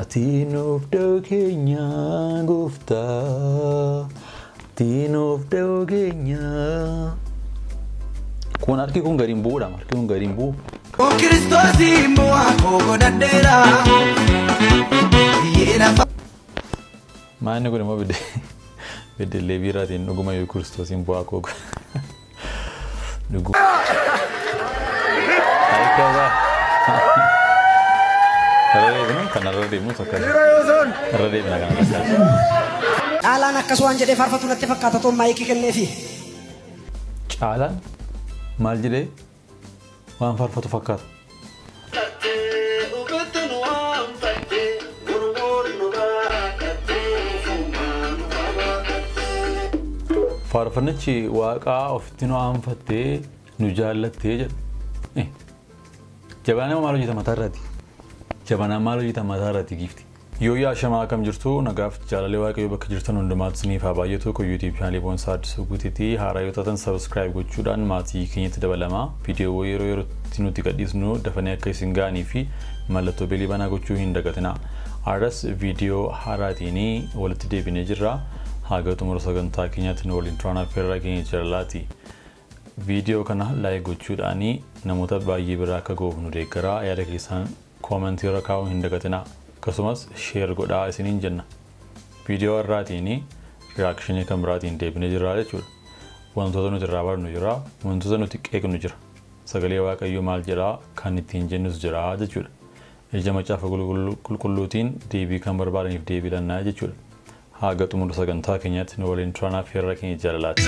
Atino of Dogenya Gufta Tino of Dogenya Kun arki kun garimbu da marki kun garimbu O Christos imbo ako dadera Yena Mane ko mo bede levira tin nuguma yo Christos imbo ako nugu Ay kaza Kanarra mu sakka Rade bina kana Caalaa akkasumaan jedhee faarfatu natti fakkaata toon maayikii kenneefi. Caalaa maal jedhee waan faarfatu fakkaata. Faarfannichi waaqaa ofitti nu aanfattee nu jaallattee jedha. Jabaanaa maal hojjeta mataarraati? Jabaanaa maal hojjeta mataarraati gifti? Yoo yaa shamaa kam jirtu nagaaf jaalallee waaqayyoo bakka jirtan hundumaatti isiniif haa baay'atu ko YouTube channel Faarsaa Addisuu guuteetii haaraa yoo taatan subscribe gochuudhaan maatii keenyatti dabalamaa viidiyoo yeroo yerootti nuti gadhiisnu dafanii akka isin ga'anii fi mallattoo beelii banaa gochuu hin dagatinaa. Har'as viidiyoo haaraatiin walitti deebinee jirra. Haga xumura sagantaa keenyaatti nu waliin turaan affeerraa keenya jaalalaati. Viidiyoo kana like gochuudhaan namoota baay'ee biraa akka ga'uuf nu deeggaraa. Yaada keessan koomentii irra kaa'uu hin dagatinaa. Akkasumas share godhaa isiniin jenna. Viidiyoo har'aatiin reakshinii kan biraatiin deebinee jirra jechuudha. Wantoota nuti irraa barnu jira, wantoota nuti qeeqnu jira. Sagalee waaqayyoo maal jedhaa kan ittiin jennus jira jechuudha. Ija macaafa qulqulluutiin deebii kan barbaadaniif deebii lannaa jechuudha. Haga xumura sagantaa keenyaatti nu waliin turaan affeerraa keenya jaalalaati.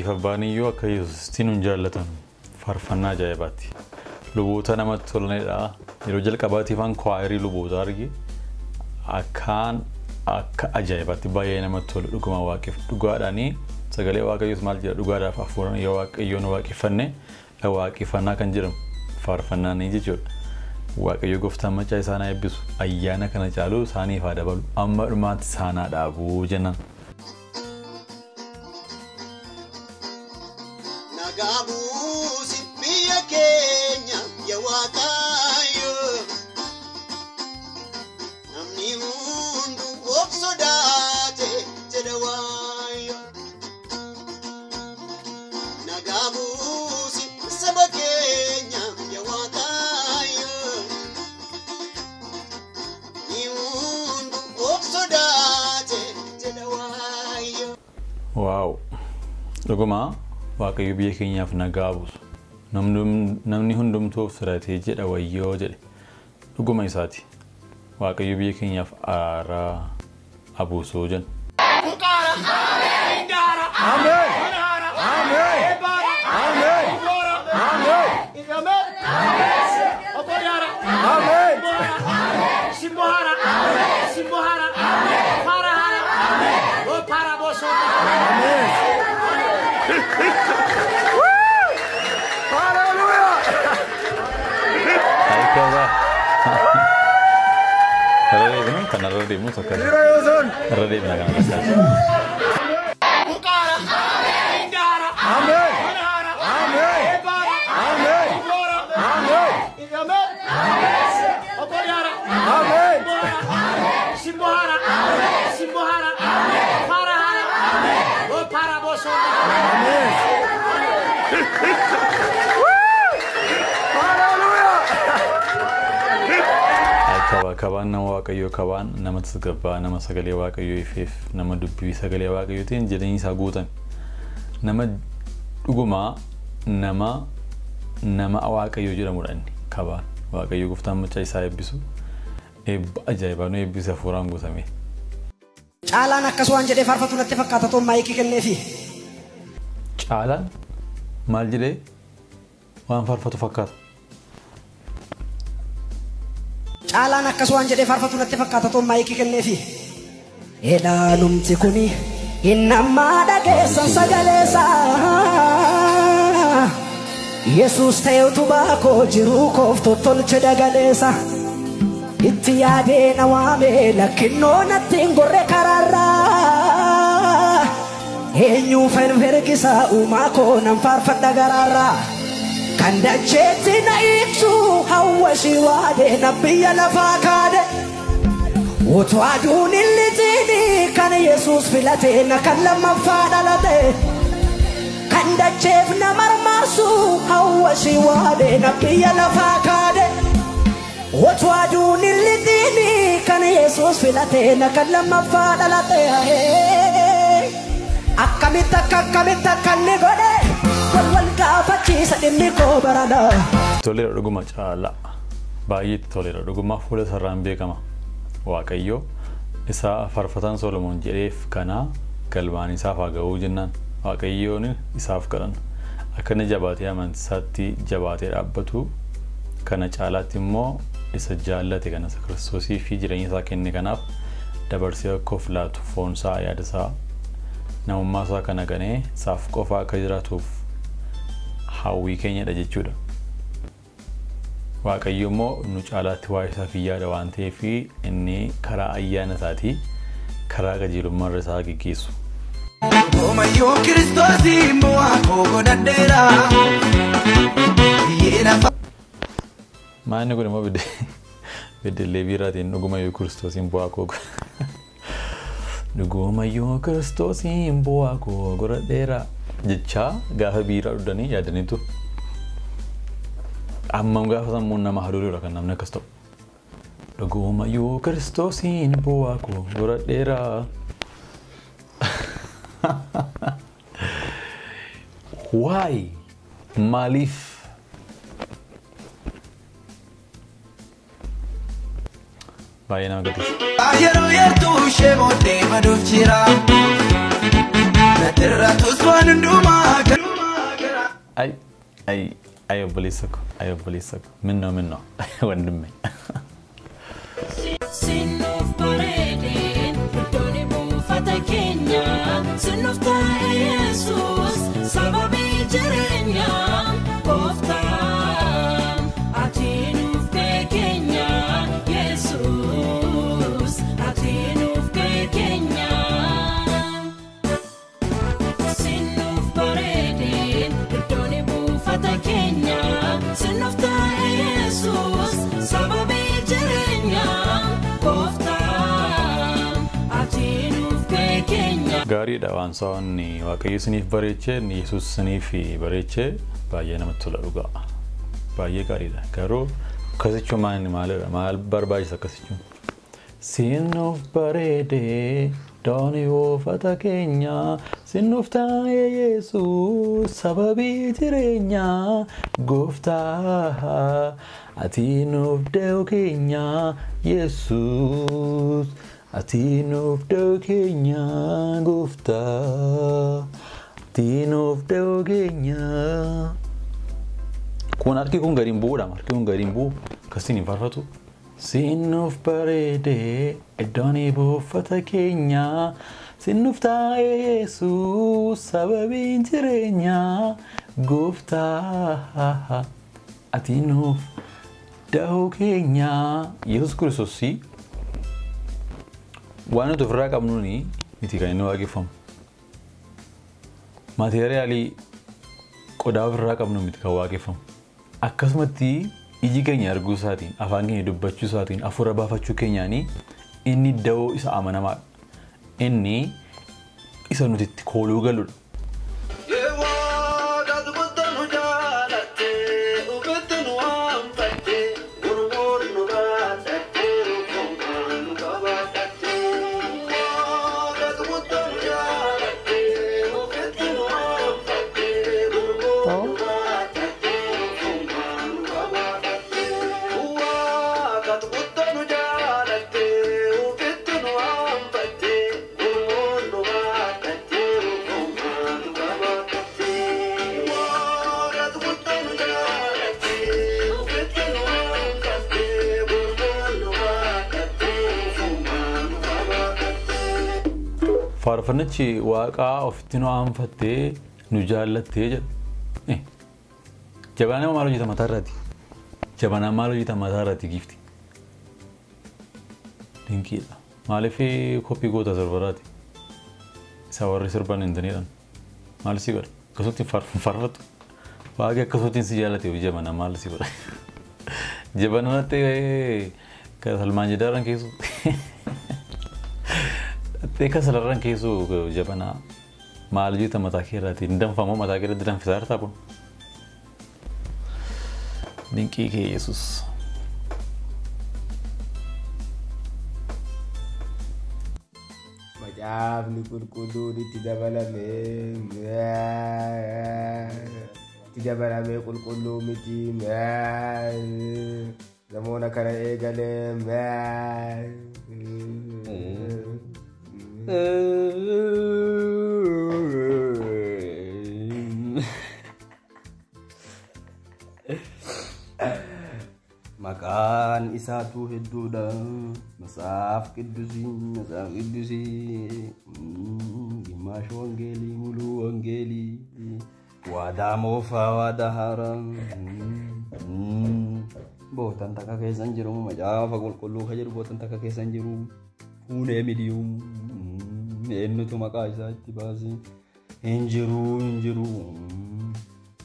Fabbaniyyoo akka Yesuustiin hin jaallatan faarfannaa ajaa'ibaati. Luboota namatti tolanidha. Yeroo jalqabaatiif an kwaayirii luboota arge akka ajaa'ibaatti baay'ee namatti tolu dhuguma waaqeef dhugaadhaanii sagalee waaqayyoos maal jedha dhugaadhaaf hafuuraan yoo waaqayyoon waaqeffanne waaqeffannaa kan jedhamu faarfannaanii jechuudha. Waaqayyo gooftaan macaa isaanii eebbisu ayyaana kana caaluu isaaniif haa dabalu amma dhumaatti isaanaa dhaabuu jennan. Gabusi biya Kenya ya wakayo namni hundu obsodate jedawayo Nagabusi saba Kenya ya wakayo ni hundu obsodate jedawayo. Wow, dhuguma waaqayyo biyya keenyaaf nagaa buusu. Namni hundumtuu firatee jedha wayyoo jedhe. Dhuguma isaati. Waaqayyo biyya keenyaaf aaraa abuusuu jenna. Kabaan nama waaqayyoo kabaan nama tasgabbaa nama sagalee waaqayyoo ifeef nama dubbii sagalee waaqayyootiin jireenya isaa guutan nama dhugumaa nama waaqayyoo jedhamudha inni kabaan waaqayyoo gooftaan machaa isaa eebbisu eebba ajaa'ibaa nu eebbise hafuuraan guutame. Caalaan akkas waan jedhee faarfatu natti fakkaata toon maayikii kenneefi. Caalaan maal jedhee waan faarfatu fakkaata. Caalaan akkas waan jedhee faarfatu natti fakkaata toon maayikii kenneefi. Ilaalumti kuni innammaa dhageessan sagaleessaa. Yesuus ta'e utubaa koo jiruu koof tottolche dagaleessa. Itti yaadee na waamee lakkinnoo natti hin gorre karaarraa. Eenyuu fergisaa uumaa koo nan faarfadha garaarraa. Kan dacheetti na ibsu hawwashii waadee na biyya lafaa kaade. Otoo aduun hin lixini kan Yesuus filatee na kan lammaffaa dhalate. Kan dacheef na marmarsu hawwashii waadee na biyya lafaa kaade. Otoo aduun hin lixini kan Yesuus filatee na kan lammaffaa dhalate. Akkamitti kan ni godhe wal gaafachiisa dhimmi koo barada. Toleera dhuguma Caalaa baay'ee toleera dhuguma fuula sarraan beekama. Waaqayyo isa faarfatan Solomoon jedheef kana galmaan isaaf haa ga'uu jennaan Waaqayyoon isaaf kadhan akka inni jabaatee amantisaatti jabaatee dhaabbatu kana caalaatti immoo isa jaallate kana Kiristoosii fi jireenya isaa kenne kanaaf dabarsee akka of laatu foonsaa yaadasaa namummaa isaa kana ganee isaaf qofa akka jiraatuuf hawwii keenyadha jechuudha. Waaqayyo immoo nu caalaatti waa'ee isaa yaada waan ta'eef inni karaa ayyaana isaatii karaa qajeelummaa irra isaa gaggeessu. Oomayyoo Kiristoosiin bu'aa koo godhadheera. Maanni kun immoo beddellee biiraatiin dhugumayyoo Kiristoosiin bu'aa koo dhugumayyoo Kiristoosiin bu'aa koo godhadheera jechaa gaafa biiraa dhudhanii yaadaniitu. Ammam gaafa sammuun nama haduudha kan namni akkas ta'u. Dhugumayyoo Kiristoosiin bu'aa koo godhadheera. Why? Maaliif? Baay'ee nama gaddisiisa. Yeroo yartuu ishee booddee baduuf jira. Natirratus waan hundumaa gara. Ay obboleessa ko minno wandumme. Sinuuf bareedeen iddoon buufata keenya sinuuf ta'e Yesuus sababii jireenyaa gooftaan ati nuuf keenya Yesuus ati nuuf keenya. Sinuuf bareedeen iddoon buufata keenya sinuuf ta'e Yesuus sababii jireenyaa gooftaan ati nuuf keenya. Gaariidha waan saawwanni Waaqayyo isiniif bareechee Yesuus isiniif bareechee baay'ee namatti tola dhugaa baay'ee gaariidha garuu akkasichuu maal barbaachisa akkasichuu sinuuf bareedee iddoon buufata keenya sinuuf ta'e Yesuus sababii jireenyaa gooftaa ati nuuf keenya Yesuus ati nuuf keenya gooftaa ati nuuf keenya. Kun harki kun gadiin bu'uudha harki kun gadiin bu'u akkasiin hin faarfatu. Sinuuf bareedee iddoon buufata keenya Sinnuftaa Yesuus sababiin jireenyaa gooftaa ati nuuf dahoo keenyaa. Yesuus Kiristoos waan nuti ofirraa qabnuuni miti kan inni waaqeffamu. Maateriyaalii qodaa ofirraa qabnu miti kan waaqeffamu. Akkasumatti iji keenya arguu isaatiin, afaan keenya dubbachuu isaatiin, hafuura baafachuu keenyaanii inni dahoo isa amanamaadha. Inni isa nuti itti kooluu galudha. Faarfannichi waaqaa ofitti nu aanfattee nu jaallattee jedha. Jabanaa maal hojjeta mataa irraati? Jabanaa maal hojjeta mataa irraati gifti? Dinqiidha. Maaliif koppii goota sirbaraati? Isa warri sirban hin daniidhaan. Maal si godha? Akkasumatti faarfattu. Waaqni akkasumatti si jaallate jabanaa maal si godha? Jabanaatti kan Salmaan Jedaaran keessu. Teka salarran keessu jabanaa maal hojjeta mataa kee irraati? Hin danfamoo mataa kee irratti danfisaa jirtaa kun? Dinqii kee Yesuus. Macaafni qulqulluun itti dabalamee qulqulluu miti. Namoota kana eegalee maqaan isaatu hedduudha. Masaaf Qidduusii Gimaash Wangeelii Muluu Wangeelii waadaa moofaa waadaa haaraa bootan takka keessan jiru. Macaafa qulqulluu ka jedhu bootan takka keessan jiru. Fuunee midiyuu eenyutu maqaa isaa itti baase? Hin jiru.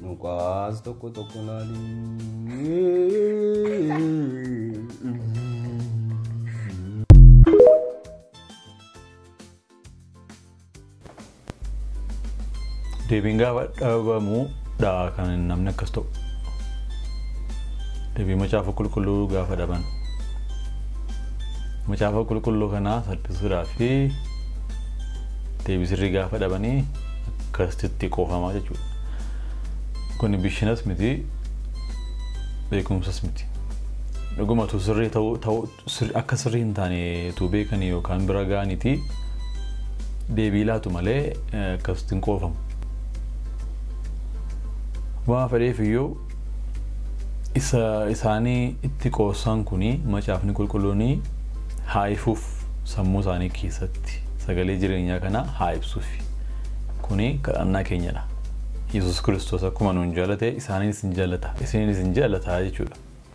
Nuqaas tokko laali. Deebiin gaafa dhabamuudha kan namni akkas ta'u. Deebii macaafa qulqulluu gaafa dhaban. Macaafa qulqulluu kanaa salphisuudhaa fi deebii sirrii gaafa dhabanii akkasitti qoofamaa jechuudha. Kun bishinas miti, beekumsas miti. Dhugumatu sirrii ta'uu akka sirrii hin taane tu beekanii yookaan bira ga'aniiti deebii laatu malee akkasitti hin qoofamu. Waan fedheef iyyuu isaanii itti qoosan kuni macaafni qulqulluuni haa ifuuf sammuu isaanii keessatti sagalee jireenyaa kana haa ibsuuf. Kuni kadhannaa keenyadha. Yesuus Kiristoos akkuma nuun jaallate isaaniinis hin jaallata, isiniinis hin jaallata jechuudha.